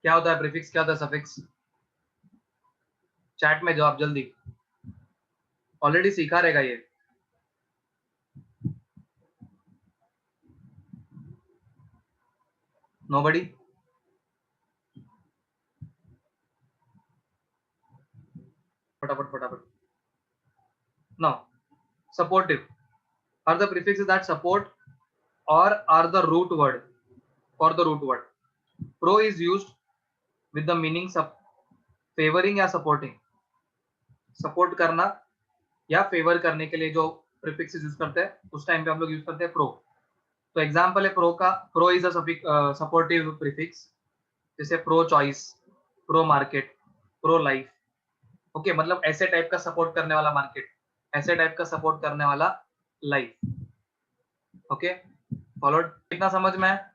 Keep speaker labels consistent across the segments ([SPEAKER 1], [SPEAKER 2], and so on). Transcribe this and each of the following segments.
[SPEAKER 1] क्या होता है प्रीफिक्स, क्या होता है सफिक्स? चैट में जवाब जल्दी, ऑलरेडी सीखा रहेगा ये। नोबडी? फटाफट फटाफट। No, supportive are the prefixes that support or are the root word for the root word. Pro is used with the meaning favoring या supporting, support करना या फेवर करने के लिए जो प्रीफिक्सेस यूज करते हैं उस टाइम पे हम लोग यूज करते हैं प्रो। तो एग्जांपल है प्रो का, pro is a supportive prefix, जैसे pro choice, pro market, pro life. Okay, मतलब ऐसे टाइप का सपोर्ट करने वाला मार्केट, ऐसे टाइप का सपोर्ट करने वाला लाइफ। Okay, followed? कितना समझ में है?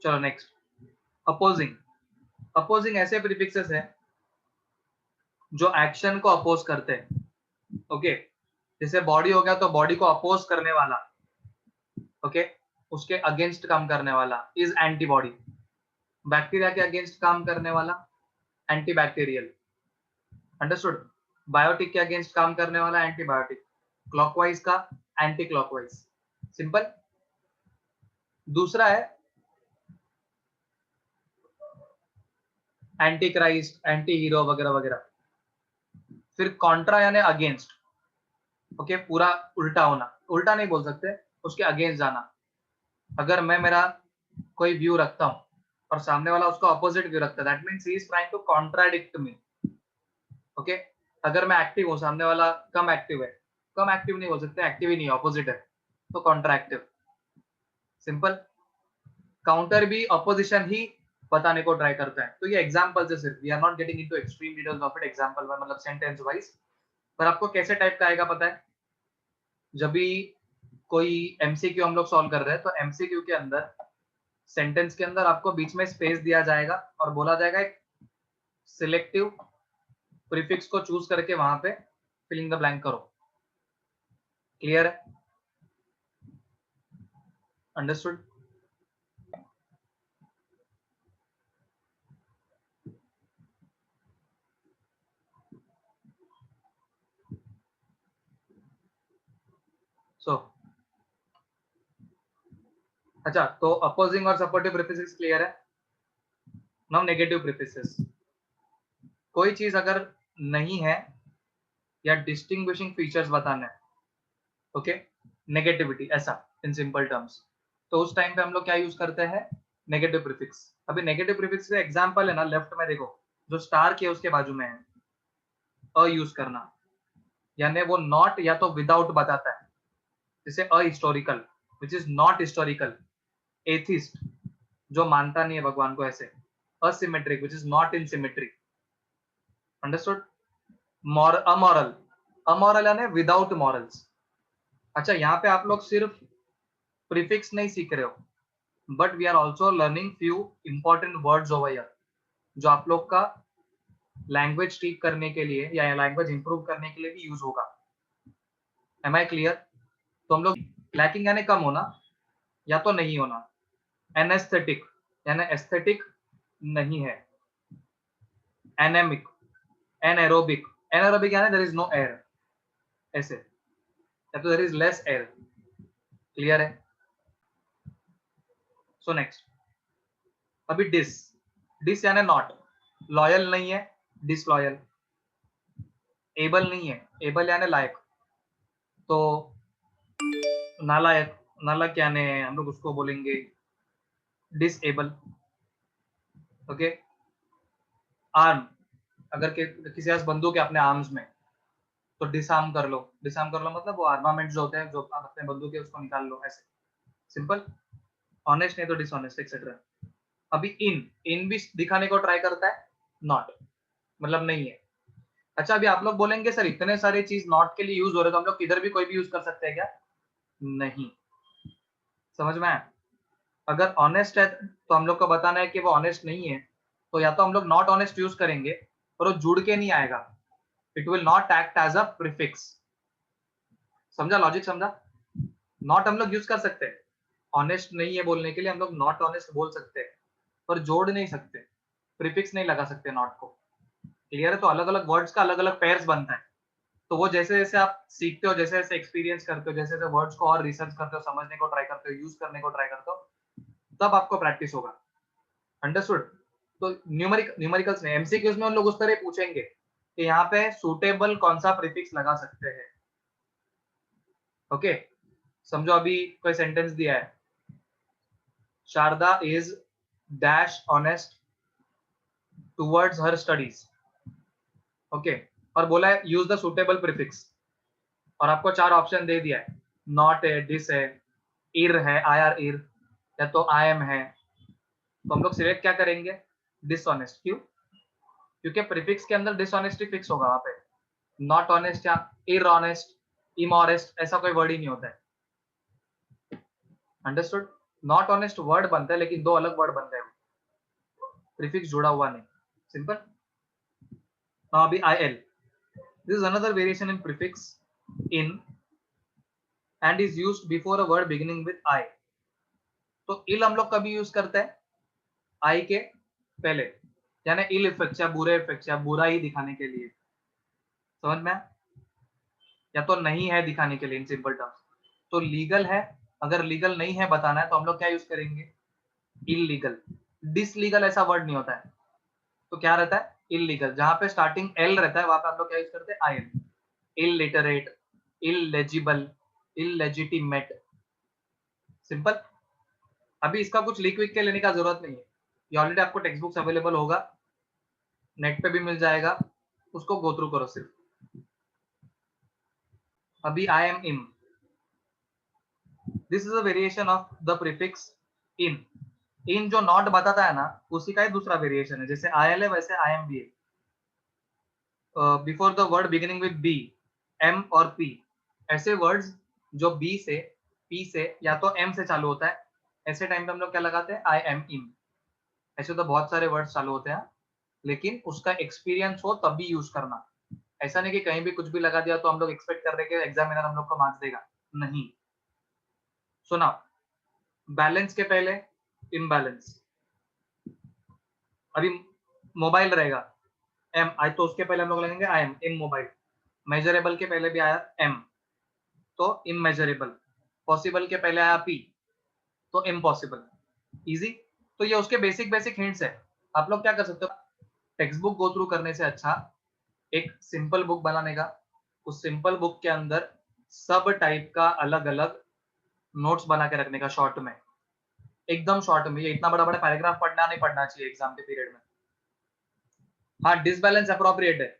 [SPEAKER 1] चलो नेक्स्ट, अपोजिंग। अपोजिंग ऐसे प्रीफिक्सेस हैं जो एक्शन को अपोज करते हैं। ओके, जैसे बॉडी हो गया तो बॉडी को अपोज करने वाला, ओके, उसके अगेंस्ट काम करने वाला इज एंटीबॉडी। बैक्टीरिया के अगेंस्ट काम करने वाला एंटीबैक्टीरियल। अंडरस्टूड? बायोटिक के अगेंस्ट काम करने वाला एंटीबायोटिक, क्लॉकवाइज का एंटी क्लॉकवाइज। सिंपल। दूसरा है एंटी क्राइस्ट, एंटी हीरो वगैरह वगैरह। फिर कॉन्ट्रा यानी अगेंस्ट, ओके, पूरा उल्टा होना, उल्टा नहीं बोल सकते, उसके अगेंस्ट जाना। अगर मैं मेरा कोई व्यू रखता हूं और सामने वाला उसका ऑपोजिट व्यू रखता है, that means he is trying to contradict me. Okay, अगर मैं एक्टिव हूं, सामने वाला कम एक्टिव है, कम एक्टिव नहीं बोल सकते, एक्टिव ही नहीं, ऑपोजिट है, तो कॉन्ट्रैक्टिव। सिंपल। काउंटर भी ऑपोजिशन ही बताने को ट्राई करता है। तो ये एग्जांपल से सिर्फ, we are not getting into extreme details of it, example में मतलब सेंटेंस वाइज। पर आपको कैसे टाइप का आएगा पता है? जब भी कोई एमसीक्यू हम लोग सॉल्व कर रहे हैं तो एमसीक्यू के अंदर, सेंटेंस के अंदर आपको बीच में स्पेस दिया जाएगा और बोला जाएगा एक सिलेक्टिव प्रीफिक्स को चूज करके वहां पे फिलिंग द ब्लैंक करो। क्लियर है? अंडरस्टूड? सो अच्छा, तो अपोजिंग और सपोर्टिव प्रीफिक्सेस क्लियर है। Now negative prefixes. कोई चीज अगर नहीं है या डिस्टिंग्विशिंग फीचर्स बताना है, ओके, नेगेटिविटी ऐसा इन सिंपल टर्म्स, तो उस टाइम पे हम लोग क्या यूज करते हैं? Negative prefix. अभी नेगेटिव प्रीफिक्स का एग्जांपल है ना, लेफ्ट में देखो, जो स्टार के उसके बाजू में है, अ यूज करना, यानी वो नॉट या तो विदाउट बताता है, जैसे ahistorical which is not historical, atheist जो मानता नहीं है भगवान को, ऐसे asymmetric which is not in symmetry. Understood? Amoral, amoral यानी विदाउट मॉरल्स। अच्छा, यहाँ पे आप लोग सिर्फ प्रीफिक्स नहीं सीख रहे हो, but we are also learning few important words over here, जो आप लोग का लैंग्वेज ठीक करने के लिए या लैंग्वेज इंप्रूव करने के लिए भी यूज होगा। Am I clear? तो हम लोग लैकिंग यानी कम होना या तो नहीं होना, एनेस्थेटिक यानी एस्थेटिक नहीं है, एनेमिक, एनएरोबिक, एनएरोबिक यानी देयर इज नो एयर, ऐसे, या तो there is less air. Clear है? सो नेक्स्ट, अभी डिस। डिस यानी नॉट, लॉयल नहीं है, डिसलॉयल। एबल नहीं है, एबल यानी लायक, तो नालायक, नालायक यानी हम लोग उसको बोलेंगे डिसेबल। ओके, आर्म, अगर किसी पास बंदूक है अपने आर्म्स में, तो डिसआर्म कर लो। डिसआर्म कर लो मतलब वो आर्मामेंट जो होते हैं, जो आप अपने बंदूक है उसको निकाल लो, ऐसे। सिंपल। ऑनेस्ट नहीं तो डिसऑनेस्ट एक्सेट्रा। अभी इन भी दिखाने को ट्राई करता है, नॉट मतलब नहीं है। अच्छा, अभी आप लोग बोलेंगे सर इतने सारे चीज नॉट के लिए यूज हो रहे तो हम लोग किधर भी कोई भी यूज कर सकते हैं क्या? नहीं। समझ में आया? अगर ऑनेस्ट है तो हम लोग को बताना है कि वो ऑनेस्ट नहीं है, तो या तो हम लोग नॉट ऑनेस्ट यूज करेंगे और वो जुड़ के नहीं आएगा, it will not act as a prefix. समझा लॉजिक? समझा? नॉट हम लोग यूज कर सकते हैं, ऑनेस्ट नहीं है बोलने के लिए हम लोग नॉट ऑनेस्ट बोल सकते हैं, पर जोड़ नहीं सकते, प्रीफिक्स नहीं लगा सकते नॉट को। क्लियर है? तो अलग अलग वर्ड्स का अलग अलग पेयर्स बनता है। तो वो जैसे जैसे आप सीखते हो, जैसे जैसे एक्सपीरियंस करते हो, जैसे जैसे वर्ड्स को और रिसर्च करते हो, समझने को ट्राई करते हो, यूज करने को ट्राई करते हो, तब आपको प्रैक्टिस होगा। अंडरस्टूड? तो न्यूमेरिकल्स में एमसीक्यूज में उन लोग उस तरह पूछेंगे कि यहाँ पे सुटेबल कौन सा प्रीफिक्स लगा सकते हैं। ओके, समझो अभी कोई सेंटेंस दिया है, Sharada is dash honest towards her studies. Okay, और बोला है यूज द सुटेबल प्रीफिक्स, और आपको 4 ऑप्शन दे दिया है, नॉट है, डिस है, इर है, आई आर इर, या तो आई एम है। तो हम लोग सिलेक्ट क्या करेंगे? डिसऑनेस्ट। क्यों? क्योंकि प्रीफिक्स के अंदर डिसऑनेस्टी फिक्स होगा वहां पे, नॉट ऑनेस्ट या इर ऑनेस्ट, इमऑनेस्ट ऐसा कोई वर्ड ही नहीं होता है। अंडरस्टूड? नॉट ऑनेस्ट वर्ड बनता है लेकिन 2 अलग वर्ड बनते हैं, प्रीफिक्स जुड़ा हुआ नहीं। सिंपल। नाउ अभी I L, this is another variation in prefix in and is used before a word beginning with I. तो इल हम लोग कभी यूज करते हैं? आई के पहले, यानी इल इफेक्ट्स या बुरे इफेक्ट्स या बुरा ही दिखाने के लिए। समझ में? या तो नहीं है दिखाने के लिए इन सिंपल टर्म्स। तो लीगल है, अगर लीगल नहीं है बताना है तो हम लोग क्या यूज करेंगे? इलीगल। डिसलीगल ऐसा वर्ड नहीं होता है, तो क्या रहता है? इलीगल। जहां पे स्टार्टिंग एल रहता है वहां पे हम लोग क्या यूज करते हैं? I L. Illiterate, illegible, illegitimate. Simple. अभी इसका कुछ लिख विक के लेने का जरूरत नहीं है, ये ऑलरेडी आपको टेक्स्ट बुक्स अवेलेबल होगा, नेट पे भी मिल जाएगा, उसको गो थ्रू करो सिर्फ। अभी I am in, this is a variation of the prefix in. In जो नॉट बताता है ना, उसी का ही दूसरा वेरिएशन है। जैसे आई एल है वैसे आई एम बी है। Before the word beginning with B, M और पी, ऐसे वर्ड्स जो बी से, पी से या तो एम से चालू होता है, ऐसे टाइम पे हम लोग क्या लगाते हैं? आई एम इन। ऐसे तो बहुत सारे वर्ड्स चालू होते हैं, लेकिन उसका एक्सपीरियंस हो तब भी यूज करना। ऐसा नहीं कि कहीं भी कुछ भी लगा दिया तो हम लोग एक्सपेक्ट कर रहे हैं कि एग्जामिनर हम लोग को मार्क्स देगा। नहीं। सुना, बैलेंस के पहले इम्बैलेंस। अभी मोबाइल रहेगा, एम आई, तो उसके पहले हम लोग लगेंगे आई एम इन मोबाइल। मेजरेबल के पहले भी आया एम, तो इमेजरेबल। पॉसिबल के पहले आया पी, तो इम्पॉसिबल। इजी। तो ये उसके बेसिक बेसिक हिंट्स है। आप लोग क्या कर सकते हो? टेक्स्ट बुक गो थ्रू करने से अच्छा एक सिंपल बुक बनाने का, उस सिंपल बुक के अंदर सब टाइप का अलग अलग नोट्स बना के रखने का, शॉर्ट में, एकदम शॉर्ट में। ये इतना बड़ा बड़ा पैराग्राफ पढ़ना नहीं पढ़ना चाहिए एग्जाम के पीरियड में। हाँ, डिसबैलेंस अप्रोप्रिएट है,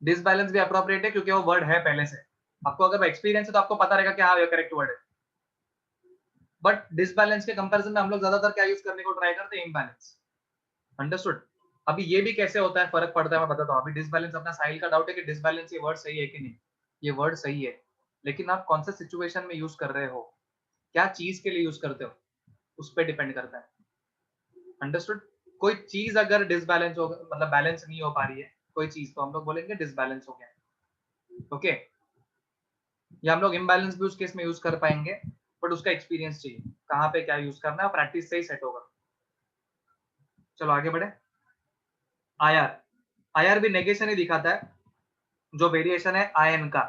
[SPEAKER 1] डिसबैलेंस भी अप्रोप्रिएट है क्योंकि वो वर्ड है पहले से। आपको अगर एक्सपीरियंस है तो आपको पता रहेगा कि हाँ ये करेक्ट वर्ड है। बट डिसबैलेंस के कंपैरिजन में हम लोग ज्यादातर क्या यूज करने को ट्राई करते हैं? इम्बैलेंस। अंडरस्टूड? अभी ये भी कैसे होता है, फर्क पड़ता है, मैं बताता हूँ। अभी डिसबैलेंस, अपना साहिल का डाउट है कि डिसबैलेंस ये वर्ड सही है कि नहीं। ये वर्ड सही है, लेकिन आप कौन से सिचुएशन में यूज कर रहे हो, क्या चीज के लिए यूज करते हो, उस पर डिपेंड करता है। अंडरस्टूड? कोई चीज अगर डिसबैलेंस हो, मतलब बैलेंस नहीं हो पा रही है कोई चीज, तो हम लोग बोलेंगे डिसबैलेंस हो गया। ओके, या हम लोग इम्बैलेंस भी उस केस में यूज कर पाएंगे, बट उसका एक्सपीरियंस चाहिए कहाँ पे क्या यूज करना है, प्रैक्टिस से ही सेट होगा। चलो आगे बढ़े। आईआर, आईआर भी नेगेशन ही दिखाता है, जो वेरिएशन है आयन का।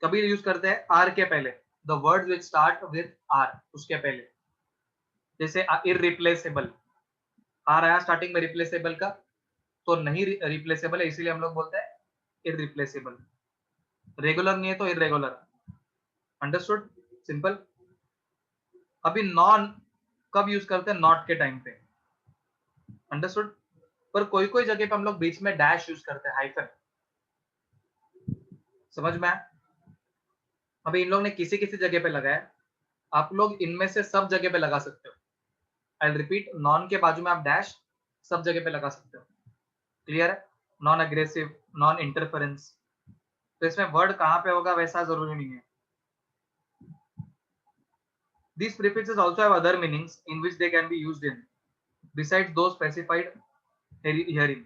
[SPEAKER 1] कभी यूज करते हैं आर के पहले, the words which start with R, उसके पहले। जैसे इररिप्लेसेबल, आर आया स्टार्टिंग में रिप्लेसेबल का, तो नहीं रिप्लेसेबल है इसीलिए हम लोग बोलते हैं इररिप्लेसेबल। रेगुलर नहीं है तो इरेगुलर। अंडरस्टूड? सिंपल। अभी नॉन कब यूज करते हैं? नॉट के टाइम पे। अंडरस्टूड? पर कोई कोई जगह पे हम लोग बीच में डैश यूज करते हैं, हाइफन। समझ में आया? अभी इन लोग ने किसी किसी जगह पे लगाया, आप लोग इनमें से सब जगह पे लगा सकते हो। आई रिपीट, नॉन के बाजू में आप डैश सब जगह पे लगा सकते हो। क्लियर है? नॉन अग्रेसिव, नॉन इंटरफेरेंस, तो इसमें वर्ड कहाँ पे होगा वैसा जरूरी नहीं है। These prefixes also have other meanings in which they can be used in, besides those specified herein.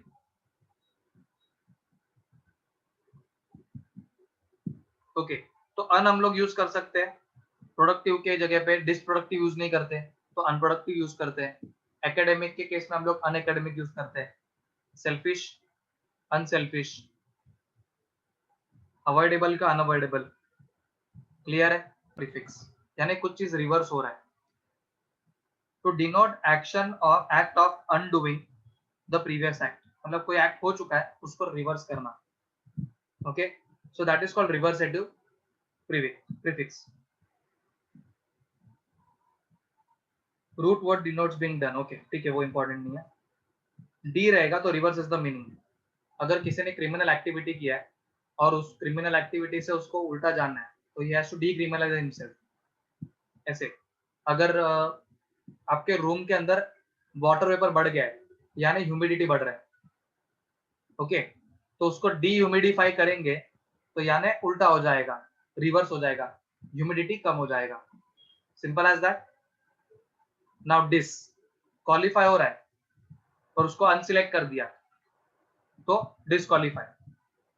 [SPEAKER 1] Okay, तो अन हम लोग यूज कर सकते हैं प्रोडक्टिव के जगह पे, डिसप्रोडक्टिव यूज नहीं करते तो अनप्रोडक्टिव यूज करते हैं। एकेडमिक के केस में हम लोग अनएकेडमिक यूज करते हैं। सेल्फिश, अनसेल्फिश, अवॉइडेबल का अनअवॉइडेबल। क्लियर है? प्रीफिक्स यानी कुछ चीज रिवर्स हो रहा है। टू डिनोट एक्शन और act of undoing the previous act, मतलब कोई एक्ट हो चुका है उसको रिवर्स करना। Okay, so that is called reversative prefix. Root word denotes being done. Okay, ठीक है, वो इंपॉर्टेंट नहीं है। डी रहेगा तो रिवर्स इज द मीनिंग। अगर किसी ने क्रिमिनल एक्टिविटी किया है और उस क्रिमिनल एक्टिविटी से उसको उल्टा जानना है तो ही हैज टू डीक्रिमिनलाइज हिमसेल्फ। ऐसे अगर आपके रूम के अंदर वाटर वेपर बढ़ गया है यानी ह्यूमिडिटी बढ़ रहा है, ओके, तो उसको डीह्यूमिडिफाई करेंगे तो यानी उल्टा हो जाएगा, रिवर्स हो जाएगा, ह्यूमिडिटी कम हो जाएगा। Simple as that. Now disqualify हो रहा है और उसको अनसिलेक्ट कर दिया तो डिसक्वालीफाई।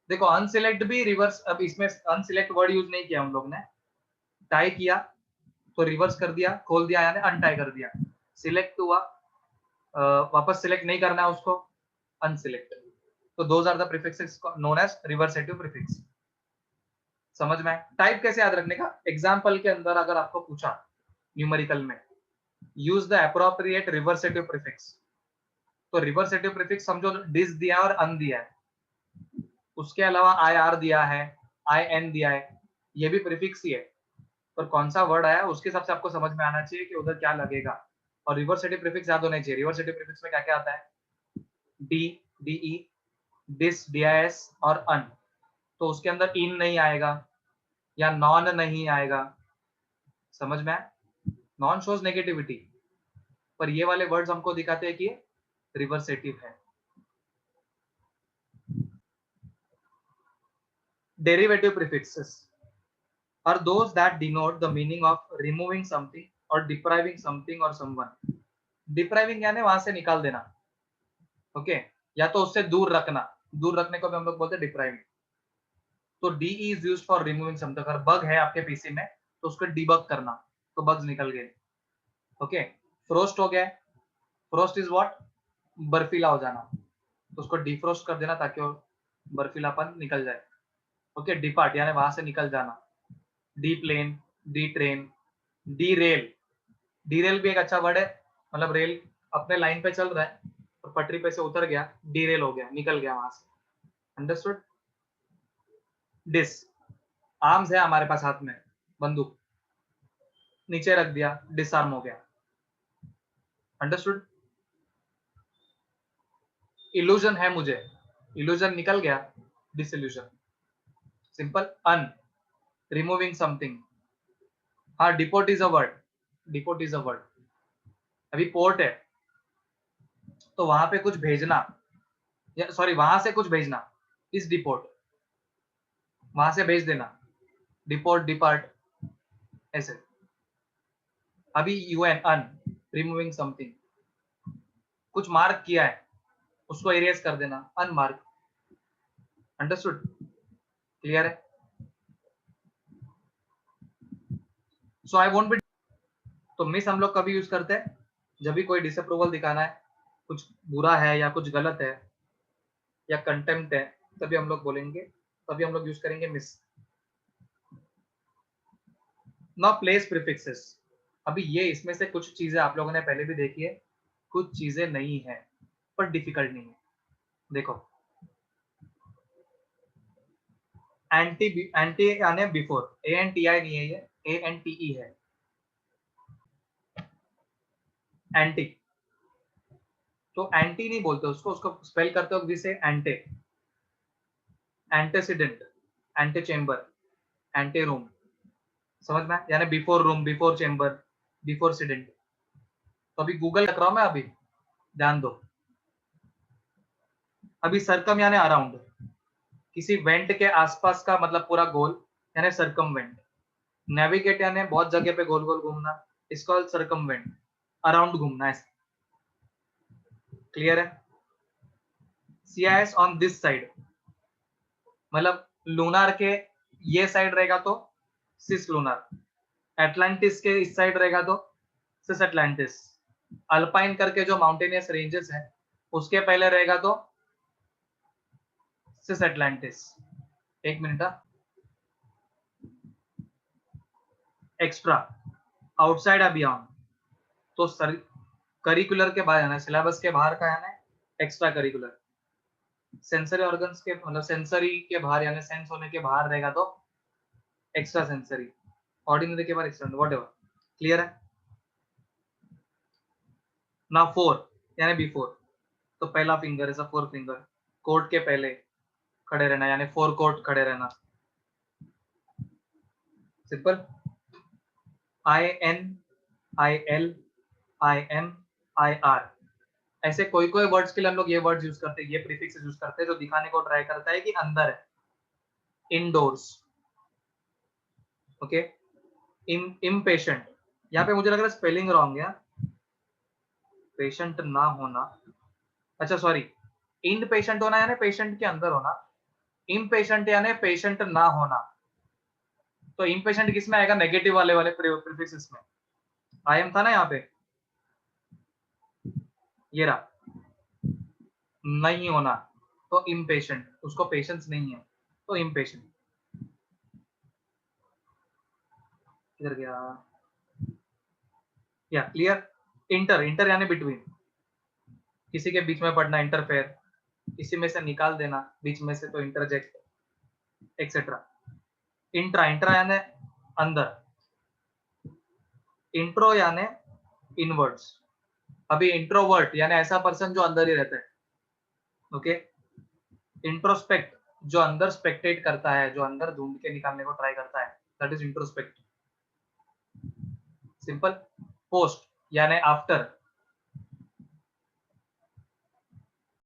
[SPEAKER 1] देखो अनसिलेक्ट भी रिवर्स, अब इसमें अनसिलेक्ट वर्ड यूज नहीं किया हम लोग ने। टाई किया तो रिवर्स कर दिया, खोल दिया यानी अनटाई कर दिया। सिलेक्ट हुआ, वापस सिलेक्ट नहीं करना है उसको, अनसिलेक्ट। तो those are the prefixes known as reversative prefix. समझ में आए? टाइप कैसे याद रखने का? एग्जाम्पल के अंदर अगर आपको पूछा न्यूमेरिकल में, यूज द अप्रोप्रिएट रिवर्सेटिव प्रीफिक्स, तो रिवर्सेटिव प्रीफिक्स समझो डिस दिया और अन दिया है, उसके अलावा आई आर दिया है, आई एन दिया है, ये भी प्रीफिक्स ही है, पर कौन सा वर्ड आया उसके हिसाब से आपको समझ में आना चाहिए कि उधर क्या लगेगा। और रिवर्सेटिव प्रीफिक्स याद होने चाहिए। रिवर्सेटिव प्रीफिक्स में क्या क्या आता है? डी, डीई, डिस, डीआईएस और अन। तो उसके अंदर इन नहीं आएगा या नॉन नहीं आएगा। समझ में आया? नॉन शोज नेगेटिविटी, पर ये वाले वर्ड्स हमको दिखाते हैं कि रिवर्सेटिव है। Derivative prefixes are those that denote the meaning of removing something or depriving something or someone. depriving यानी वहां से निकाल देना, ओके, या तो उससे दूर रखना, दूर रखने को भी हम लोग बोलते हैं डिप्राइविंग। तो D is used for removing something. अगर बग है आपके पीसी में तो उसको डीबग करना, तो बग्स निकल गए। ओके, फ्रोस्ट हो गया, फ्रोस्ट इज व्हाट? बर्फीला हो जाना, तो उसको डिफ्रोस्ट कर देना ताकि वो बर्फीलापन निकल जाए। ओके, डिपार्ट यानी वहां से निकल जाना। The plane, the train, the rail. The rail भी एक अच्छा वर्ड है, मतलब रेल अपने लाइन पे चल रहा है और पटरी पे से उतर गया, डी रेल हो गया, निकल गया वहां से। अंडरस्टूड? डिस, आर्म्स है हमारे पास हाथ में, बंदूक, नीचे रख दिया, डिसआर्म हो गया। अंडरस्टूड? इल्यूजन है मुझे, इल्यूजन निकल गया, डिसइल्यूजन। सिंपल। अन, रिमूविंग समथिंग। हाँ, deport is a word, deport is a word. अभी पोर्ट है तो वहां पे कुछ भेजना, सॉरी वहां से कुछ भेजना, इस डिपोर्ट, वहां से भेज देना, डिपोर्ट, डिपार्ट, ऐसे। अभी यूएन, अन, रिमूविंग समथिंग, कुछ मार्क किया है उसको इरेज कर देना, अनमार्क। अंडरस्टूड? क्लियर है? सो आई वोंट बी। तो मिस हम लोग कभी यूज करते हैं जब भी कोई डिसअप्रूवल दिखाना है, कुछ बुरा है या कुछ गलत है या कंटेम्प्ट है, तभी हम लोग बोलेंगे, तभी हम लोग यूज करेंगे मिस। Now place prefixes. अभी ये इसमें से कुछ चीजें आप लोगों ने पहले भी देखी है, कुछ चीजें नहीं है पर डिफिकल्ट नहीं है। देखो, एंटी, एंटी यानी before, A N T I नहीं है, ये ए एन टी ई है, एंटी। तो एंटी नहीं बोलते उसको, उसको स्पेल करते हो जिसे ante, antecedent, ante chamber, ante room. समझ में? यानी before room, before chamber, before cedent. तो अभी गूगल कर रहा हूं मैं, अभी ध्यान दो। अभी सरकम यानी अराउंड, किसी वेंट के आसपास का मतलब पूरा गोल यानी सरकमवेंट। नेविगेट यानी बहुत जगह पे गोल गोल घूमना, इसको सरकमवेंट, अराउंड घूमना ऐसे। क्लियर है? सीआईएस ऑन दिस साइड, मतलब लूनार के ये साइड रहेगा तो सिस लूनार, एटलांटिस के इस साइड रहेगा तो सिस एटलांटिस, अल्पाइन करके जो माउंटेनियस रेंजेस है उसके पहले रहेगा तो सिस एटलांटिस। एक मिनट, एक्स्ट्रा, आउटसाइड या बियॉन्ड, तो करिकुलर के बाहर आना, सिलेबस के बाहर का आना, एक्स्ट्रा करिकुलर, सेंसरी ऑर्गन्स के मतलब सेंसरी के बाहर यानी सेंस होने के बाहर रहेगा तो एक्स्ट्रा सेंसरी, ऑर्डिनरी के बाहर एक्स्ट्रा, व्हाटएवर। क्लियर है ना? 4 यानी बिफोर, तो पहला फिंगर है 4 फिंगर, कोट के पहले खड़े रहना यानी 4 कोट खड़े रहना, simple. IN, IL, IM, IR, ऐसे कोई कोई वर्ड्स के लिए हम लोग ये वर्ड्स यूज करते हैं, ये प्रीफिक्सेस यूज करते हैं जो दिखाने को ट्राई करता है कि अंदर है, इनडोर्स। ओके, इम्पेशेंट, यहाँ पे मुझे लग रहा है स्पेलिंग रॉन्ग है, पेशेंट ना होना, अच्छा सॉरी, इन पेशेंट होना यानी पेशेंट के अंदर होना, इम्पेशेंट यानी पेशेंट ना होना। तो इम्पेशेंट किस में आएगा? नेगेटिव वाले वाले प्रीफिक्सेस में। आई एम था ना यहाँ पे, ये रहा, नहीं होना तो इम्पेशेंट, उसको पेशेंस नहीं है तो इम्पेशेंट। किधर गया? या क्लियर? इंटर, इंटर यानी बिटवीन, किसी के बीच में पढ़ना, इंटरफेयर, किसी में से निकाल देना बीच में से तो इंटरजेक्ट, एक्सेट्रा। इंट्रा, इंट्रा यानी अंदर, इंट्रो यानी इनवर्ड्स। अभी इंट्रोवर्ट यानी ऐसा पर्सन जो अंदर ही रहता है, ओके। इंट्रोस्पेक्ट जो अंदर स्पेक्टेट करता है, जो अंदर ढूंढ के निकालने को ट्राई करता है, that is introspect, simple. Post यानी आफ्टर,